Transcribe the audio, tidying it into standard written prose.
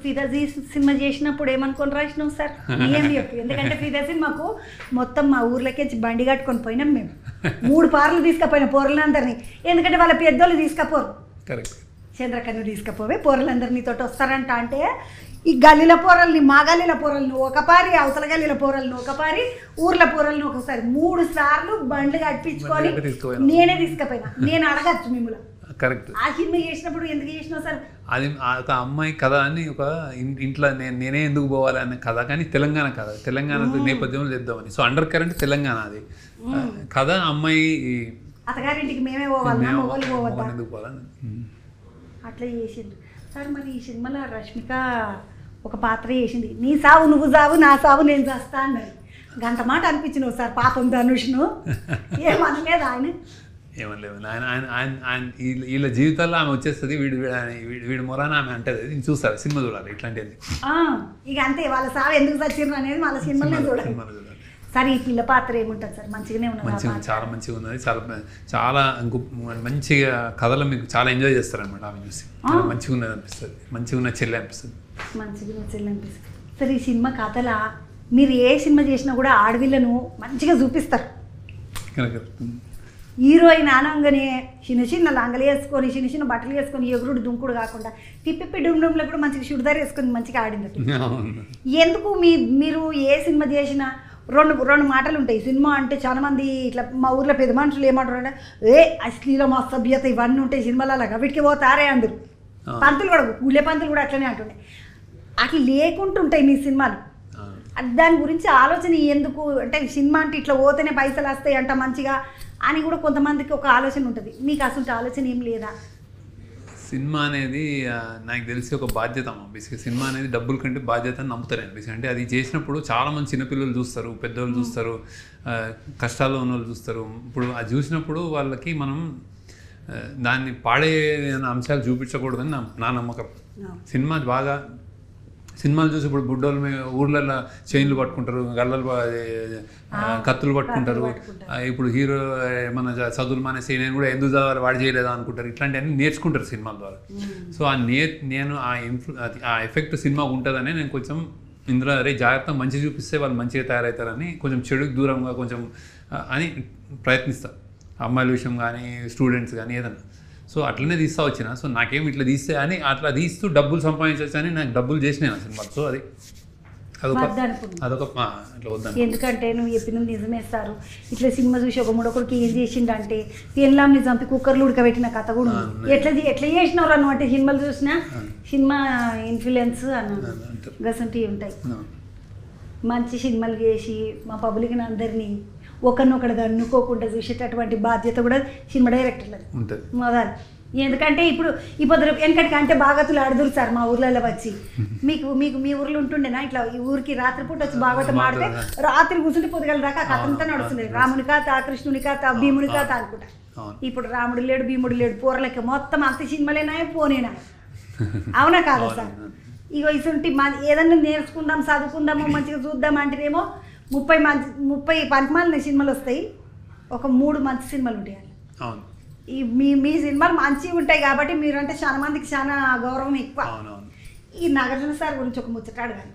ఫిదా సినిమా చేసినప్పుడు ఏమనుకొని రాసినాం సార్ ఏం చెప్పు. ఎందుకంటే ఫిదా సినిమాకు మొత్తం మా ఊర్లోకి బండి కట్టుకొని పోయినాం మేము. 3 పార్లు తీసుకుపోయినా పోరలందరినీ. ఎందుకంటే వాళ్ళ పెద్దోళ్ళు తీసుకపోరు. చంద్రకన్ను తీసుకుపోవే పోరలందరినీ తోటి వస్తారంట. అంటే ఈ గల్లీల పోరల్ని, మా గల్లీల పోరల్ని ఒక పారి, అవతల గల్లీల పోరల్ని ఒక పారి, ఊర్ల పోరల్ని ఒకసారి 3 సార్లు బండ్లు కట్టించుకొని నేనే తీసుకుపోయినా. నేను అడగచ్చు మిమ్మల్ని. కరెక్ట్. ఆ సినిమా చేసినప్పుడు ఎందుకు చేసినావు సార్? అది ఒక అమ్మాయి కథ అని ఒక ఇంట్లో నేనే ఎందుకు పోవాలి అనే కథ, కానీ తెలంగాణ కథ, తెలంగాణ నేపథ్యంలో చేద్దామని. సో అండర్ కరెంట్ తెలంగాణ అది కథ. అమ్మాయి అత్తగారింటికి మేమే పోవాలి, మొగలు పోవద్దా ఎందుకు పోవాలని అట్లా చేసిండు సార్. మరి ఈ సినిమాలో రష్మిక ఒక పాత్ర చేసింది. నీ సావు నువ్వు సావు, నా సావు నేను చేస్తా అన్నది. గంట మాట అనిపించినావు సార్ పాపం ధనుష్ను. ఏమనలేదు ఆయన? ఏమనలేదు. ఆయన వీళ్ళ జీవితాల్లో ఆమె వచ్చేస్తుంది. వీడి మొరాన ఆమె అంటే చూస్తారు. సినిమా చూడాలి ఇట్లాంటిది. ఇక అంతే, వాళ్ళ సావు ఎందుకు చచ్చిండ్రు అనేది వాళ్ళ సినిమాలో చూడాలి. సార్ ఈ పిల్ల పాత్ర ఏముంటుంది సార్? మంచిగానే ఉన్నది. మంచిగా, చాలా మంచిగా ఉన్నది. చాలా మంచిగా కథలు మీకు చాలా ఎంజాయ్ చేస్తారనమాట ఆమె చూసి. మంచిగా ఉన్నది అనిపిస్తుంది. మంచిగా ఉన్న చెల్లి అనిపిస్తుంది. మంచిగా ఉన్న చెల్లి అనిపిస్తుంది. సార్ ఈ సినిమా కథల మీరు ఏ సినిమా చేసినా కూడా ఆడవిళ్ళను మంచిగా చూపిస్తారు. హీరోయిన్ ఆనంగానే చిన్న చిన్న లంగలు వేసుకొని, చిన్న చిన్న బట్టలు వేసుకొని, ఎగురుడు దుంకుడు కాకుండా తిప్పి డుమ్లో కూడా మంచిగా షుడిదార్ వేసుకొని మంచిగా ఆడింది. ఎందుకు మీరు ఏ సినిమా చేసినా రెండు మాటలు ఉంటాయి. సినిమా అంటే చాలా మంది ఇట్లా మా ఊర్లో పెద్ద మనుషులు ఏమంటారు అంటే అశ్లీలం, అసభ్యత ఇవన్నీ ఉంటాయి సినిమాలలాగా, వీటికి పోతారే అందరు. పంతులు కూడా, ఊళ్ళే పంతులు కూడా అట్లనే అంటుండే. అట్లా లేకుంటుంటాయి మీ సినిమాలు. దాని గురించి ఆలోచన ఎందుకు అంటే సినిమా అంటే ఇట్లా పోతేనే పైసలు వస్తాయి అంట మంచిగా అని కూడా కొంతమందికి ఒక ఆలోచన ఉంటుంది. మీకు అసలు ఆలోచన ఏం లేదా? సినిమా అనేది నాకు తెలిసి ఒక బాధ్యత అమ్మ. బేసిక్గా సినిమా అనేది డబ్బుల కంటే బాధ్యత అని నమ్ముతాను నేను. బేసిక్ అంటే అది చేసినప్పుడు చాలామంది చిన్నపిల్లలు చూస్తారు, పెద్దవాళ్ళు చూస్తారు, కష్టాల్లో ఉన్న వాళ్ళు చూస్తారు. ఇప్పుడు అది చూసినప్పుడు వాళ్ళకి మనం దాన్ని పాడే అంశాలు చూపించకూడదని నా నమ్మకం. సినిమాలు చూసి ఇప్పుడు బుడ్డోళ్ళు ఊర్లలో చైన్లు పట్టుకుంటారు, గల్లలు కత్తులు పట్టుకుంటారు. ఇప్పుడు హీరో మన చదువులు మానేసి నేను కూడా ఎందుకు చదవాలి వాడు చేయలేదా అనుకుంటారు. ఇట్లాంటివన్నీ నేర్చుకుంటారు సినిమాల ద్వారా. సో నేను ఆ ఎఫెక్ట్ సినిమా ఉంటుందని నేను కొంచెం ఇందులో జాగ్రత్త మంచి చూపిస్తే వాళ్ళు మంచిగా తయారవుతారని కొంచెం చెడుకు దూరంగా కొంచెం అని ప్రయత్నిస్తారు. అమ్మాయిల విషయం కానీ, స్టూడెంట్స్ కానీ ఏదన్నా. సో అట్లనే తీస్తా వచ్చిన. సో నాకేం ఇట్లా తీస్తే అని అట్లా తీస్తూ డబ్బులు సంపాదించవచ్చు అని నాకు డబ్బులు చేసినాను సినిమాలు. సో అదొక అట్లా వద్దాను. ఎందుకంటే నువ్వు చెప్పినది నిజమేస్తారు. ఇట్లా సినిమా చూసి ఒక ముడొకరికి ఏం చేసిండంటే పెన్లాంని చంపి కుక్కర్లు ఉడకబెట్టిన కథ కూడా ఉంది. ఎట్లా చేసినవారు అన్నమాట సినిమాలు చూసినా సినిమా ఇన్ఫ్లుయెన్స్ అన్నాను గసంటివి ఉంటాయి. మంచి సినిమాలు చేసి మా పబ్లిక్ని అందరినీ ఒకరినొకడు అనుకోకుండా చూసేటటువంటి బాధ్యత కూడా సినిమా డైరెక్టర్లది మొదలు. ఎందుకంటే ఇప్పుడు వెనకటికి అంటే బాగతులు ఆడుదురు సార్ మా ఊర్లలో వచ్చి. మీకు మీ ఊర్లో ఉంటుండేనా ఇట్లా ఈ ఊరికి రాత్రిపూట వచ్చి భాగవతం ఆడితే రాత్రి కూర్చుంటే పొద్దుగల దాకా కథంతా నడుస్తుంది. రాముని కథ, కృష్ణుని కథ, భీముని కథ అనుకుంటా. ఇప్పుడు రాముడు లేడు, భీముడు లేడు, పూరలకి మొత్తం అంత సినిమాలేనా పోనేనా? అవునా కాదా సార్? ఇగో ఇసుంటి ఏదన్నా నేర్చుకుందాం, చదువుకుందాము, మంచిగా చూద్దాం అంటేనేమో 30 పనికిమాలిన సినిమాలు వస్తాయి, ఒక 3 మంచి సినిమాలు ఉంటాయి. ఈ మీ సినిమాలు మంచిగా ఉంటాయి కాబట్టి మీరంటే చాలా మందికి చాలా గౌరవం ఎక్కువ. ఈ నాగార్జున సార్ గురించి ఒక ముచ్చట అడగాలి.